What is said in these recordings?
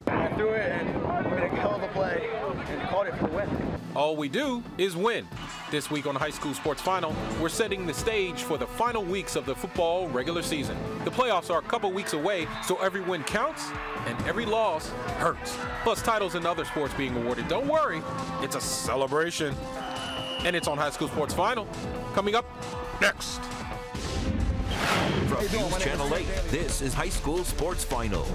I threw it and made a hell of a play and called it for the win. All we do is win. This week on High School Sports Final, we're setting the stage for the final weeks of the football regular season. The playoffs are a couple weeks away, so every win counts and every loss hurts. Plus titles and other sports being awarded. Don't worry, it's a celebration. And it's on High School Sports Final, coming up next. From NewsChannel 8, this is High School Sports Final.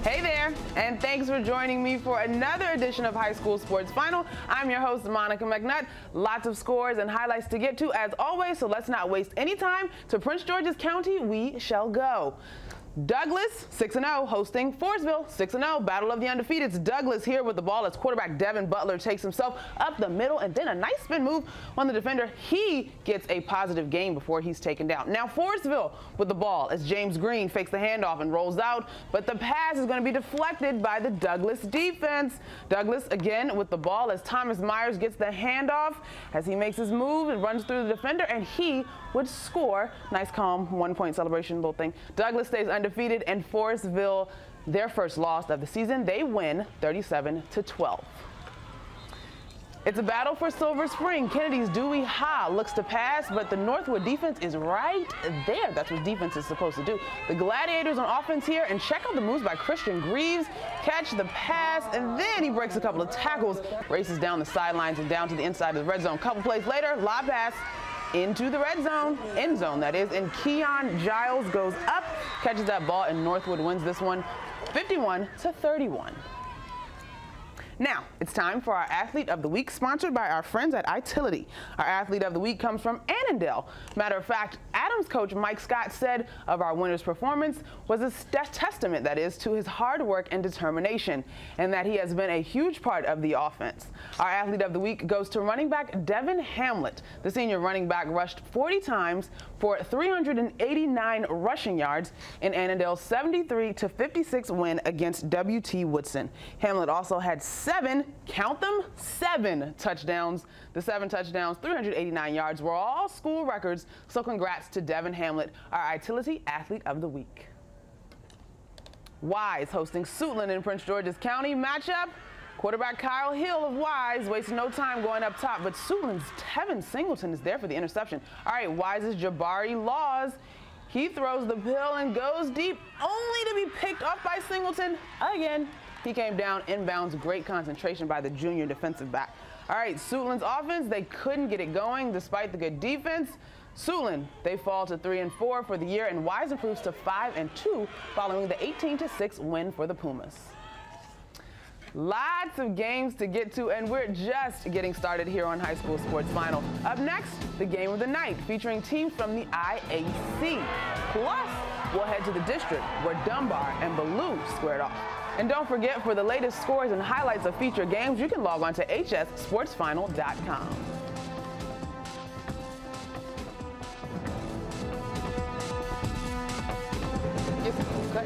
Hey there, and thanks for joining me for another edition of High School Sports Final. I'm your host, Monica McNutt. Lots of scores and highlights to get to as always, so let's not waste any time. To Prince George's County we shall go. Douglas, 6-0, hosting Forestville, 6-0. Battle of the Undefeateds. Douglas here with the ball as quarterback Devin Butler takes himself up the middle and then a nice spin move on the defender. He gets a positive gain before he's taken down. Now Forestville with the ball as James Green fakes the handoff and rolls out, but the pass is going to be deflected by the Douglas defense. Douglas again with the ball as Thomas Myers gets the handoff as he makes his move and runs through the defender, and he would score. Nice calm 1-point celebration little thing. Douglas stays undefeated, and Forestville, their first loss of the season, they win 37-12. It's a battle for Silver Spring. Kennedy's Dewey Ha looks to pass, but the Northwood defense is right there. That's what defense is supposed to do. The Gladiators on offense here, and check out the moves by Christian Greaves. Catch the pass, and then he breaks a couple of tackles, races down the sidelines and down to the inside of the red zone. Couple plays later, lob pass into the red zone, end zone that is, and Keon Giles goes up, catches that ball, and Northwood wins this one 51-31. Now, it's time for our Athlete of the Week, sponsored by our friends at iTility. Our Athlete of the Week comes from Annandale. Matter of fact, Adams coach Mike Scott said of our winner's performance was a testament, that is, to his hard work and determination, and that he has been a huge part of the offense. Our Athlete of the Week goes to running back Devin Hamlet. The senior running back rushed 40 times for 389 rushing yards in Annandale's 73-56 win against W.T. Woodson. Hamlet also had count them, 7 touchdowns. The 7 touchdowns, 389 yards were all school records. So congrats to Devin Hamlet, our iTility Athlete of the Week. Wise hosting Suitland in Prince George's County matchup. Quarterback Kyle Hill of Wise wasted no time going up top, but Suitland's Tevin Singleton is there for the interception. All right, Wise's Jabari Laws. He throws the pill and goes deep, only to be picked up by Singleton again. He came down inbounds. Great concentration by the junior defensive back. All right, Suitland's offense, they couldn't get it going despite the good defense. Suitland, they fall to 3-4 for the year, and Wise improves to 5-2 following the 18-6 win for the Pumas. Lots of games to get to, and we're just getting started here on High School Sports Final. Up next, the game of the night, featuring teams from the IAC. Plus, we'll head to the district where Dunbar and Ballou squared off. And don't forget, for the latest scores and highlights of featured games, you can log on to hssportsfinal.com. Yes, okay.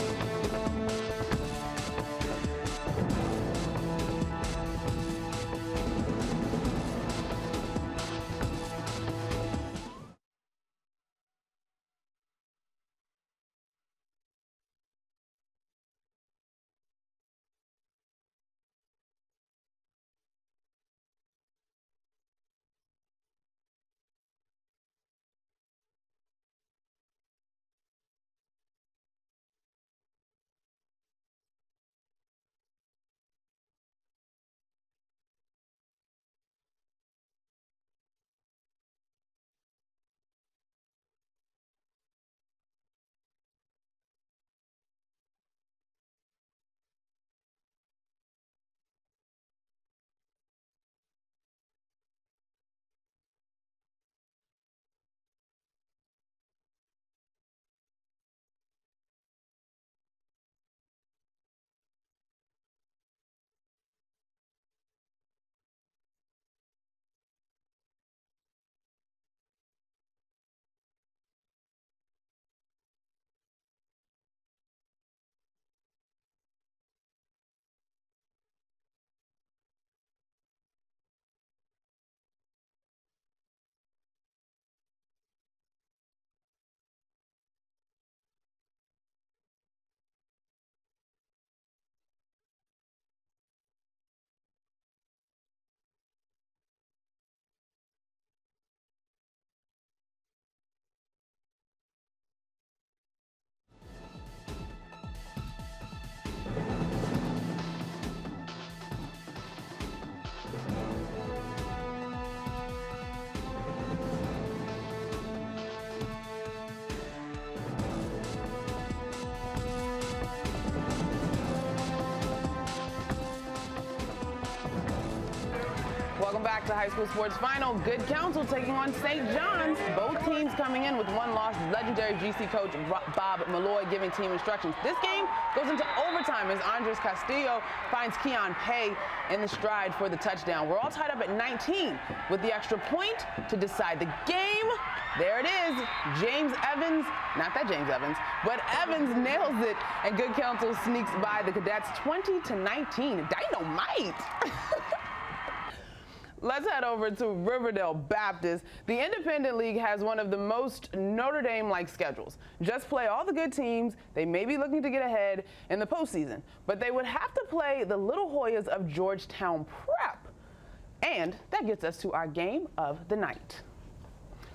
Welcome back to High School Sports Final. Good Counsel taking on St. John's. Both teams coming in with one loss. Legendary GC coach Bob Malloy giving team instructions. This game goes into overtime as Andres Castillo finds Keon Pay in the stride for the touchdown. We're all tied up at 19 with the extra point to decide the game. There it is. James Evans, not that James Evans, but Evans nails it, and Good Counsel sneaks by the Cadets 20-19. Dynamite. Let's head over to Riverdale Baptist. The Independent League has one of the most Notre Dame-like schedules. Just play all the good teams. They may be looking to get ahead in the postseason, but they would have to play the Little Hoyas of Georgetown Prep. And that gets us to our game of the night.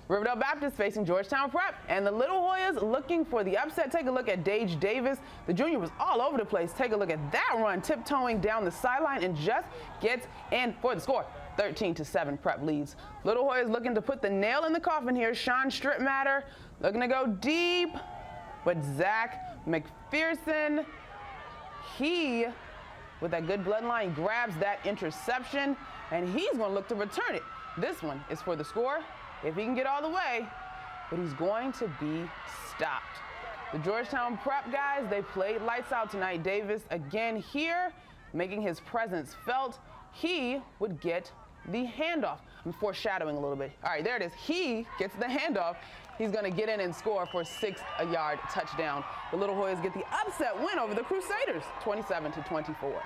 Riverdale Baptist facing Georgetown Prep, and the Little Hoyas looking for the upset. Take a look at Dage Davis. The junior was all over the place. Take a look at that run, tiptoeing down the sideline and just gets in for the score. 13-7 Prep leads. Little Hoyas looking to put the nail in the coffin here. Sean Strittmatter looking to go deep, but Zach McPherson, he, with that good bloodline, grabs that interception, and he's going to look to return it. This one is for the score if he can get all the way, but he's going to be stopped. The Georgetown Prep guys, they played lights out tonight. Davis again here, making his presence felt. He would get the handoff. I'm foreshadowing a little bit. All right, there it is. He gets the handoff. He's going to get in and score for a 6-yard touchdown. The Little Hoyas get the upset win over the Crusaders, 27-24.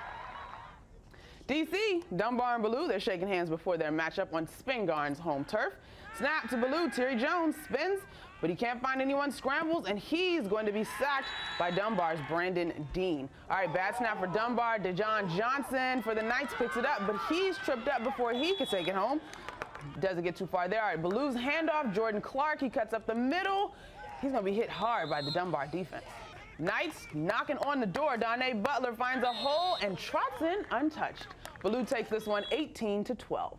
DC, Dunbar and Ballou, they're shaking hands before their matchup on Spingarn's home turf. Snap to Ballou, Terry Jones spins, but he can't find anyone, scrambles, and he's going to be sacked by Dunbar's Brandon Dean. All right, bad snap for Dunbar. DeJohn Johnson for the Knights picks it up, but he's tripped up before he can take it home. Doesn't get too far there. All right, Ballou's handoff, Jordan Clark, he cuts up the middle. He's going to be hit hard by the Dunbar defense. Knights knocking on the door. Donnae Butler finds a hole and trots in untouched. Ballou takes this one 18-12.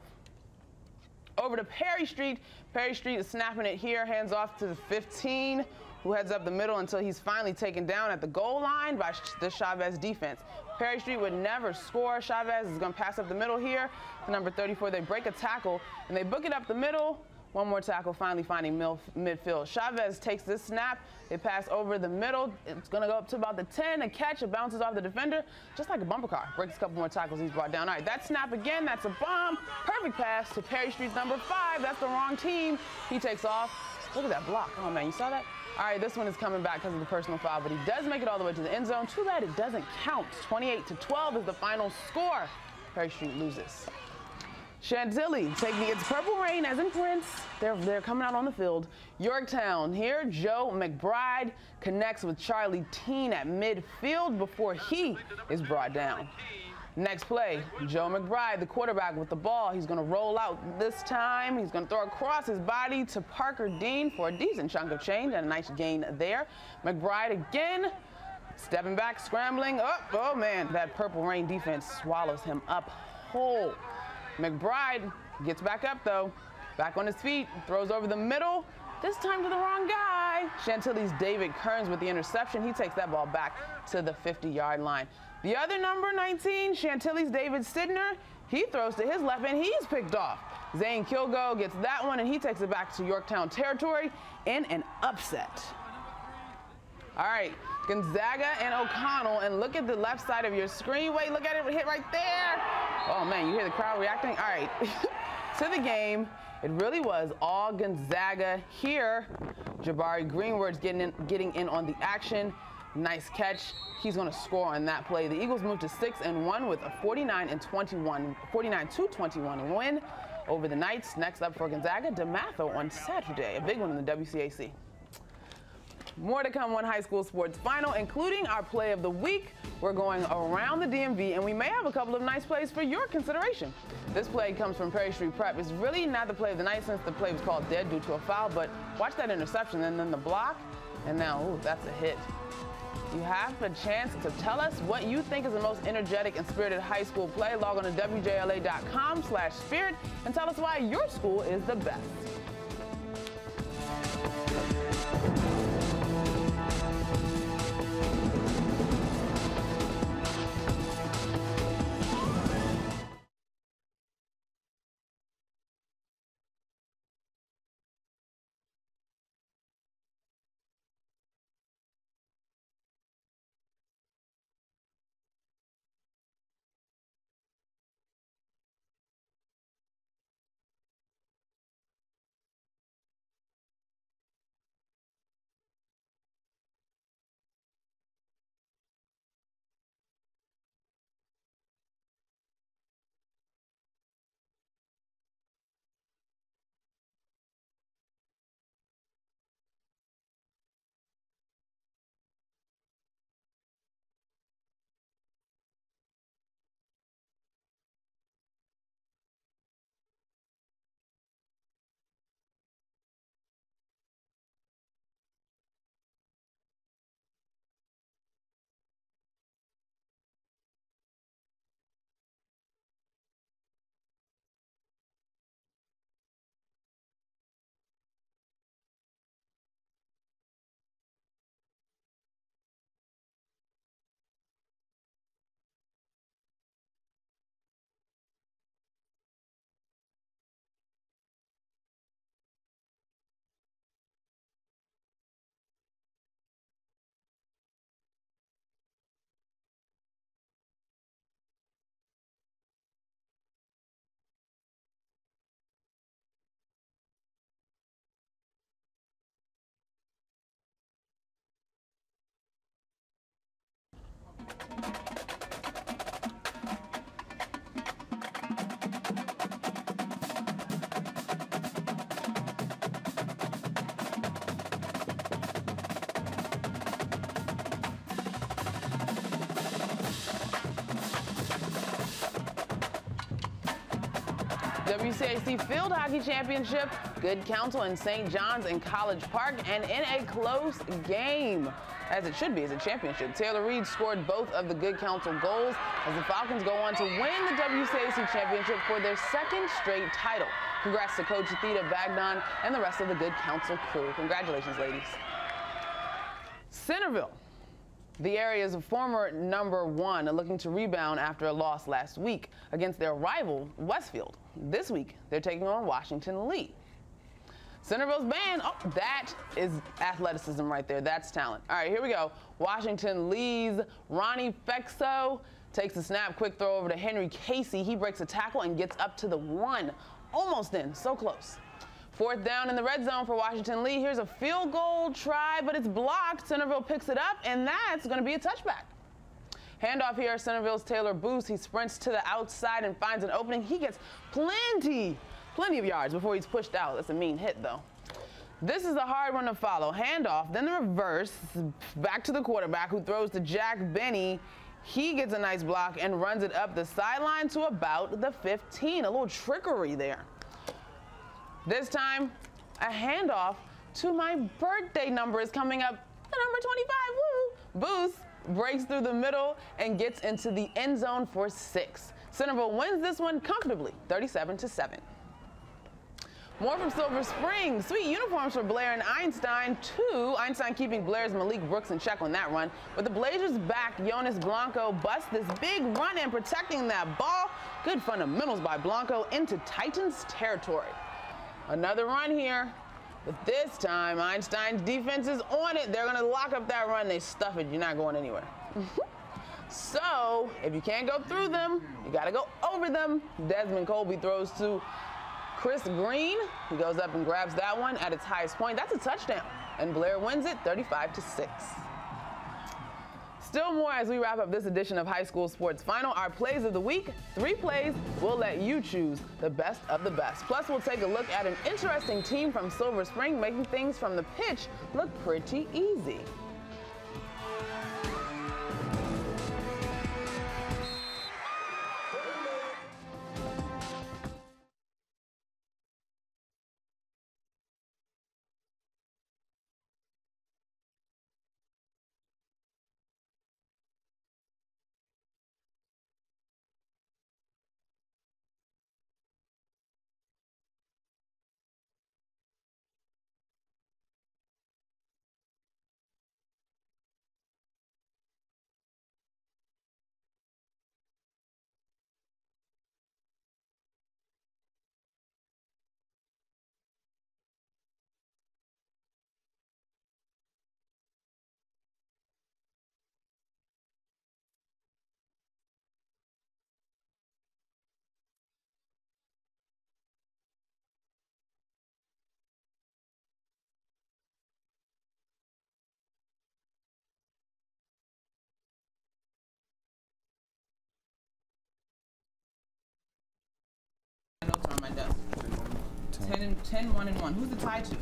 Over to Perry Street. Perry Street is snapping it here, hands off to the 15, who heads up the middle until he's finally taken down at the goal line by the Chavez defense. Perry Street would never score. Chavez is going to pass up the middle here to number 34. They break a tackle, and they book it up the middle. One more tackle, finally finding midfield. Chavez takes this snap. They pass over the middle. It's going to go up to about the 10. A catch. It bounces off the defender, just like a bumper car. Breaks a couple more tackles. He's brought down. All right, that snap again. That's a bomb. Perfect pass to Perry Street's number 5. That's the wrong team. He takes off. Look at that block. Oh, man, you saw that? All right, this one is coming back because of the personal foul, but he does make it all the way to the end zone. Too bad it doesn't count. 28-12 is the final score. Perry Street loses. Chantilly taking its purple rain as in Prince. They're coming out on the field. Yorktown here. Joe McBride connects with Charlie Teen at midfield before he is brought down. Next play, Joe McBride, the quarterback with the ball. He's going to roll out this time. He's going to throw across his body to Parker Dean for a decent chunk of change and a nice gain there. McBride again, stepping back, scrambling. Oh man, that purple rain defense swallows him up whole. McBride gets back up though, back on his feet, throws over the middle, this time to the wrong guy. Chantilly's David Kearns with the interception. He takes that ball back to the 50-yard line. The other number 19, Chantilly's David Sidner, he throws to his left and he's picked off. Zane Kilgo gets that one and he takes it back to Yorktown territory in an upset. All right, Gonzaga and O'Connell, and look at the left side of your screen. Wait, look at it hit right there. Oh man, you hear the crowd reacting? All right, to the game. It really was all Gonzaga here. Jabari Greenwood's getting in on the action. Nice catch. He's going to score on that play. The Eagles move to 6-1 with a 49-21 win over the Knights. Next up for Gonzaga, DeMatho on Saturday, a big one in the WCAC. More to come on High School Sports Final, including our play of the week. We're going around the DMV, and we may have a couple of nice plays for your consideration. This play comes from Perry Street Prep. It's really not the play of the night since the play was called dead due to a foul, but watch that interception and then the block, and now, ooh, that's a hit. You have a chance to tell us what you think is the most energetic and spirited high school play. Log on to WJLA.com/spirit and tell us why your school is the best. WCAC Field Hockey Championship, good counsel in St. John's and College Park, and in a close game, as it should be, as a championship. Taylor Reed scored both of the good counsel goals as the Falcons go on to win the WCAC Championship for their second straight title. Congrats to Coach Theda Bagnon and the rest of the good counsel crew. Congratulations, ladies. Centerville, the area's former #1, are looking to rebound after a loss last week against their rival, Westfield. This week, they're taking on Washington Lee. Centerville's band, oh, that is athleticism right there. That's talent. All right, here we go. Washington Lee's Ronnie Fexo takes a snap, quick throw over to Henry Casey. He breaks a tackle and gets up to the 1. Almost in, so close. 4th down in the red zone for Washington Lee. Here's a field goal try, but it's blocked. Centerville picks it up, and that's going to be a touchback. Handoff here, Centerville's Taylor Booth. He sprints to the outside and finds an opening. He gets plenty of yards before he's pushed out. That's a mean hit, though. This is a hard one to follow. Handoff, then the reverse, back to the quarterback who throws to Jack Benny. He gets a nice block and runs it up the sideline to about the 15. A little trickery there. This time, a handoff to my birthday number is coming up, the number 25, woo! Booth breaks through the middle and gets into the end zone for 6. Centerville wins this one comfortably, 37-7. More from Silver Spring. Sweet uniforms for Blair and Einstein, too. Einstein keeping Blair's Malik Brooks in check on that run. But the Blazers' back, Jonas Blanco, busts this big run in protecting that ball. Good fundamentals by Blanco into Titans territory. Another run here, but this time Einstein's defense is on it. They're going to lock up that run. They stuff it. You're not going anywhere. So if you can't go through them, you got to go over them. Desmond Colby throws to Chris Green. He goes up and grabs that one at its highest point. That's a touchdown, and Blair wins it 35-6. Still more as we wrap up this edition of High School Sports Final. Our plays of the week, 3 plays. We'll let you choose the best of the best. Plus, we'll take a look at an interesting team from Silver Spring making things from the pitch look pretty easy. My desk. 10, 1, and 1. Who's the tie to?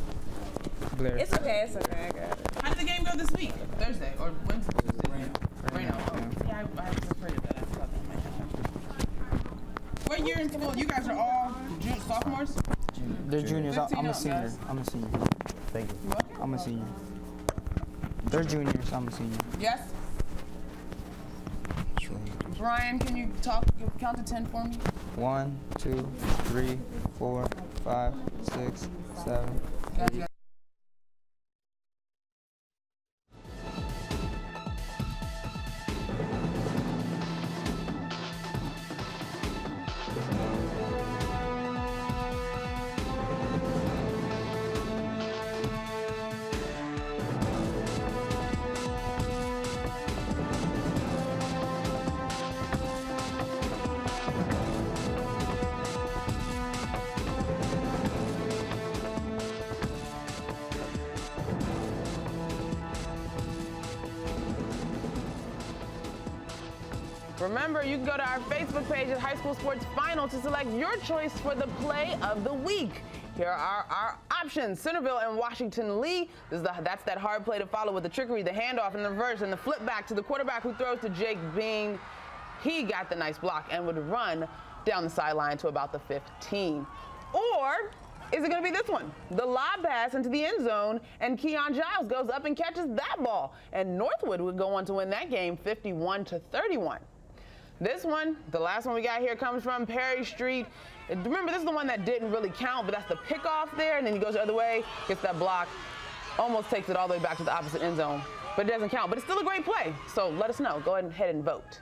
Blair. It's okay, I got it. How did the game go this week? Thursday or Wednesday? Reno. Yeah, I separated that. I forgot that. What year in school? You guys are all sophomores? They're juniors. 15 I'm a up, senior. guys. I'm a senior. Thank you. I'm a senior. They're juniors. I'm a senior. Yes? Brian, can you count to 10 for me? 1, 2, 3, 4, 5, 6, 7. Gotcha. Remember, you can go to our Facebook page at High School Sports Final to select your choice for the play of the week. Here are our options. Centerville and Washington Lee. That's that hard play to follow with the trickery, the handoff, and the reverse, and the flip back to the quarterback who throws to Jake Bing. He got the nice block and would run down the sideline to about the 15. Or is it going to be this one? The lob pass into the end zone, and Keon Giles goes up and catches that ball. And Northwood would go on to win that game 51-31. This one, the last one we got here, comes from Perry Street. Remember, this is the one that didn't really count, but that's the pickoff there, and then he goes the other way, gets that block, almost takes it all the way back to the opposite end zone. But it doesn't count, but it's still a great play. So let us know. Go ahead and vote.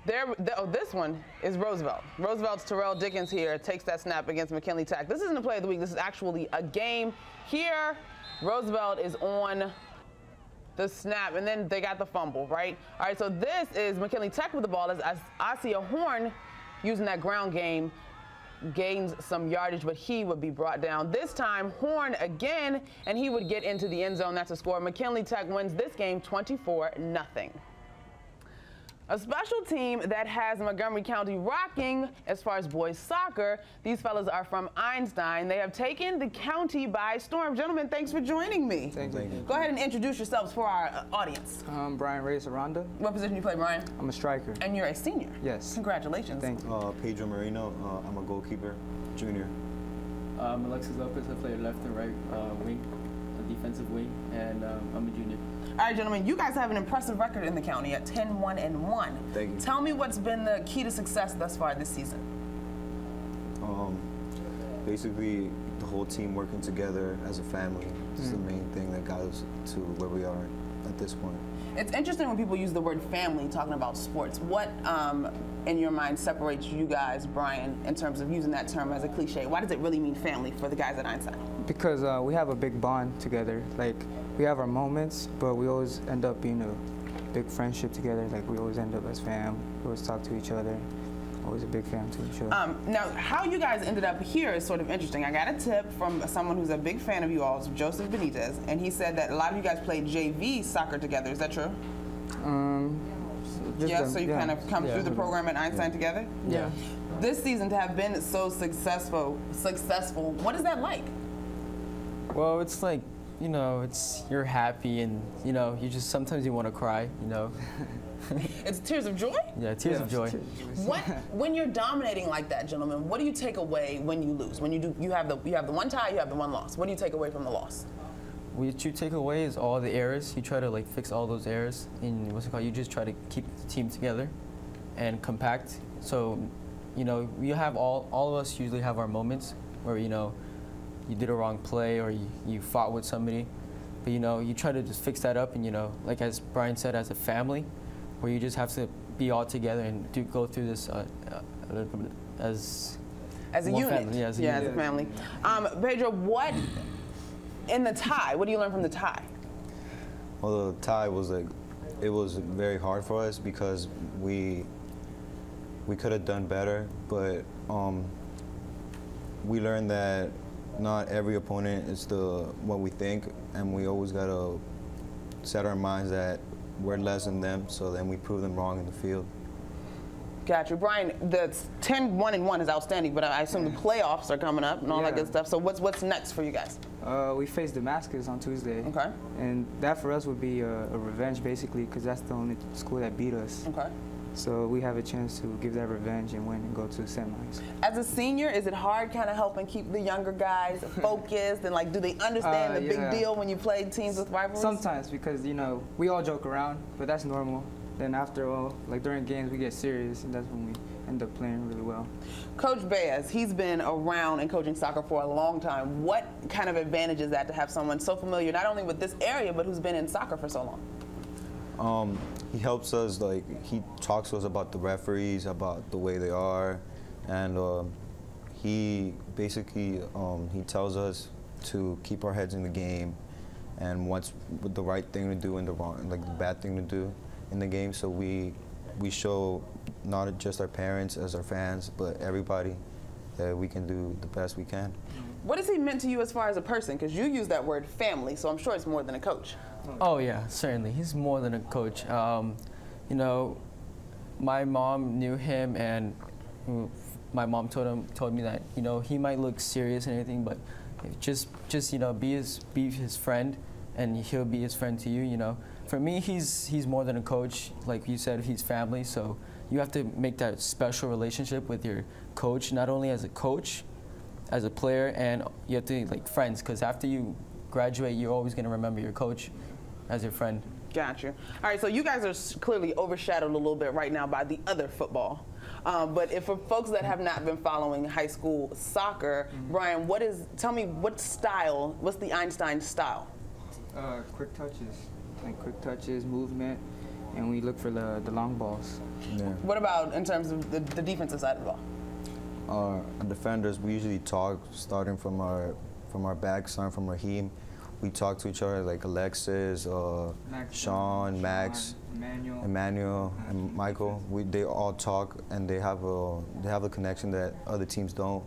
This one is Roosevelt. Roosevelt's Terrell Dickens here takes that snap against McKinley Tech. This isn't a play of the week. This is actually a game. Here, Roosevelt is on the snap, and then they got the fumble, right? All right, so this is McKinley Tech with the ball as Asia Horn, using that ground game, gains some yardage, but he would be brought down. This time, Horn again, and he would get into the end zone. That's a score. McKinley Tech wins this game 24-0. A special team that has Montgomery County rocking as far as boys soccer. These fellas are from Einstein. They have taken the county by storm. Gentlemen, thanks for joining me. Thank you. Go ahead and introduce yourselves for our audience. Brian Reyes Aranda. What position do you play, Brian? I'm a striker. And you're a senior? Yes. Congratulations. Thank you. Pedro Marino. I'm a goalkeeper, junior. Alexis Lopez. I play left and right wing, a defensive wing, and I'm a junior. All right, gentlemen, you guys have an impressive record in the county at 10-1-1. Thank you. Tell me what's been the key to success thus far this season. Basically, the whole team working together as a family is the main thing that got us to where we are at this point. It's interesting when people use the word family talking about sports. What, in your mind, separates you guys, Brian, in terms of using that term as a cliche? Why does it really mean family for the guys at Einstein? Because we have a big bond together. Like, we have our moments, but we always end up being a big friendship together. Like, we always end up as fam. We always talk to each other. Always a big fan to each other. Now, how you guys ended up here is sort of interesting. I got a tip from someone who's a big fan of you all, Joseph Benitez, and he said that a lot of you guys played JV soccer together. Is that true? Yeah, so you kind of come through the program at Einstein together? Yeah. This season to have been so successful, what is that like? Well, it's like, you know, you're happy, and you know, sometimes you want to cry, you know. It's tears of joy? Yeah, tears of joy. When you're dominating like that, gentlemen, what do you take away when you lose? When you have the one tie, you have the one loss. What do you take away from the loss? What you take away is all the errors. You try to like fix all those errors, and you just try to keep the team together and compact. So, you know, you have all of us usually have our moments where, you know, you did a wrong play or you fought with somebody, but you know, you try to just fix that up, and you know, like as Brian said, as a family, where you just have to be all together and go through this as a unit. Family. Yeah, as a family. Pedro, what in the tie? What do you learn from the tie? Well, the tie was it was very hard for us because we could have done better, but we learned that not every opponent is what we think, and we always gotta set our minds that we're less than them, so then we prove them wrong in the field. Got you. Brian, the 10-1-1 is outstanding, but I assume the playoffs are coming up and all that good stuff. So what's next for you guys? We face Damascus on Tuesday. Okay. And that for us would be a revenge, basically, because that's the only school that beat us. Okay. So we have a chance to give that revenge and win and go to semis. As a senior, is it hard kind of helping keep the younger guys focused and like, do they understand the big deal when you play teams with rivalries? Sometimes, because you know, we all joke around, but that's normal. Then after all, like during games, we get serious, and that's when we end up playing really well. Coach Baez, he's been around and coaching soccer for a long time. What kind of advantage is that to have someone so familiar, not only with this area, but who's been in soccer for so long? He helps us, like, he talks to us about the referees, about the way they are, and he basically, he tells us to keep our heads in the game and what's the right thing to do and the wrong, like the bad thing to do in the game, so we show not just our parents as our fans, but everybody that we can do the best we can. What has he meant to you as far as a person? Because you use that word family, so I'm sure it's more than a coach. Oh yeah, certainly. He's more than a coach. You know, my mom knew him, and my mom told me that, you know, he might look serious and everything, but just you know, be his friend, and he'll be his friend to you, you know. For me, he's more than a coach. Like you said, he's family, so you have to make that special relationship with your coach, not only as a coach, as a player, and you have to, like, friends, because after you graduate, you're always going to remember your coach as your friend. Got you. All right, so you guys are clearly overshadowed a little bit right now by the other football. But if for folks that have not been following high school soccer, Brian, tell me what's the Einstein style? Quick touches, movement, and we look for the long balls. Yeah. What about in terms of the defensive side of the ball? Our defenders, we usually talk starting from our back, starting from Raheem. We talk to each other like Alexis, Sean, Max, Emmanuel, and Michael. They all talk, and they have a connection that other teams don't.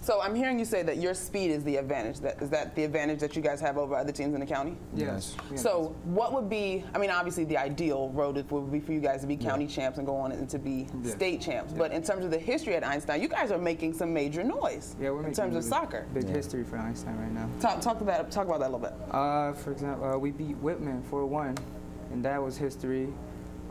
So I'm hearing you say that your speed is the advantage. Is that the advantage that you guys have over other teams in the county? Yes. So what would be, I mean, obviously the ideal road would be for you guys to be county champs and go on and to be state champs. But in terms of the history at Einstein, you guys are making some major noise in terms of soccer. Big history for Einstein right now. Talk about that a little bit. For example, we beat Whitman 4-1, and that was history.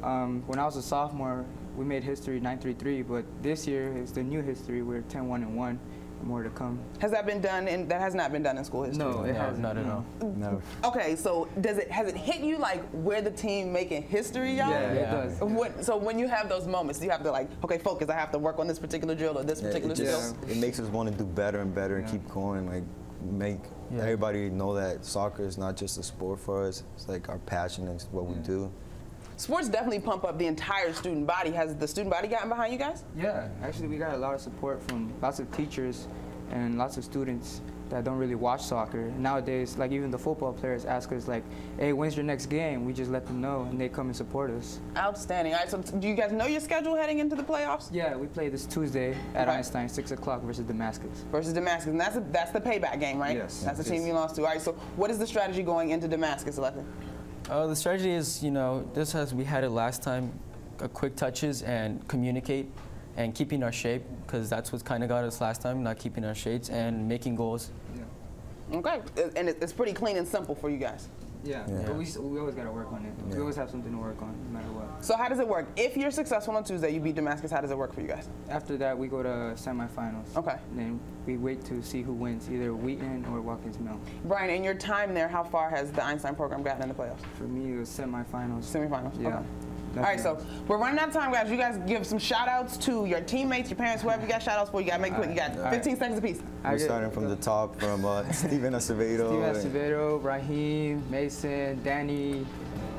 When I was a sophomore, we made history 9-3-3, but this year is the new history. We're 10-1-1. More to come. Has that been done? That has not been done in school history. No, it hasn't. Not at all. No. Okay, so has it hit you like we're the team making history, y'all? Yeah, it does. So when you have those moments, you have to like, okay, focus. I have to work on this particular drill or this particular skill. It makes us want to do better and better and keep going. Like make everybody know that soccer is not just a sport for us. It's like our passion and what we do. Sports definitely pump up the entire student body. Has the student body gotten behind you guys? Yeah, actually we got a lot of support from lots of teachers and lots of students that don't really watch soccer. Nowadays, like even the football players ask us like, hey, when's your next game? We just let them know and they come and support us. Outstanding. All right, so do you guys know your schedule heading into the playoffs? Yeah, we play this Tuesday at Einstein, 6 o'clock versus Damascus. And that's the payback game, right? Yes. That's the team you lost to. All right, so what is the strategy going into Damascus, Alexis? The strategy is, you know, we had it last time, quick touches and communicate and keeping our shape, because that's what kind of got us last time, not keeping our shapes and making goals. Yeah. Okay, and it's pretty clean and simple for you guys. Yeah. But we always got to work on it. Yeah. We always have something to work on, no matter what. So how does it work? If you're successful on Tuesday, you beat Damascus, how does it work for you guys? After that, we go to semifinals. Okay. And then we wait to see who wins, either Wheaton or Watkins Mill. Brian, in your time there, how far has the Einstein program gotten in the playoffs? For me, it was semifinals. Semifinals, yeah. Okay. All right, so we're running out of time, guys. You guys give some shout-outs to your teammates, your parents, whoever you got shout-outs for. You got to make it quick. You got 15 seconds apiece. We're starting from the top, from Steven Acevedo. Raheem, Mason, Danny,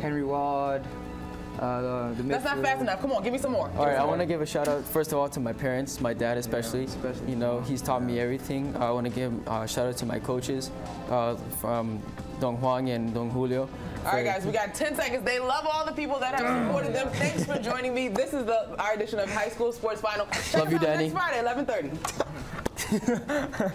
Henry Ward. That's not fast enough. Come on, give me some more. All right, I want to give a shout-out, first of all, to my parents, my dad especially. You know, he's taught me everything. I want to give a shout-out to my coaches from Dong Huang and Dong Julio. All right, guys, we got 10 seconds. They love all the people that have supported them. Thanks for joining me. This is our edition of High School Sports Final. Love you, Danny. Next Friday, 11:30.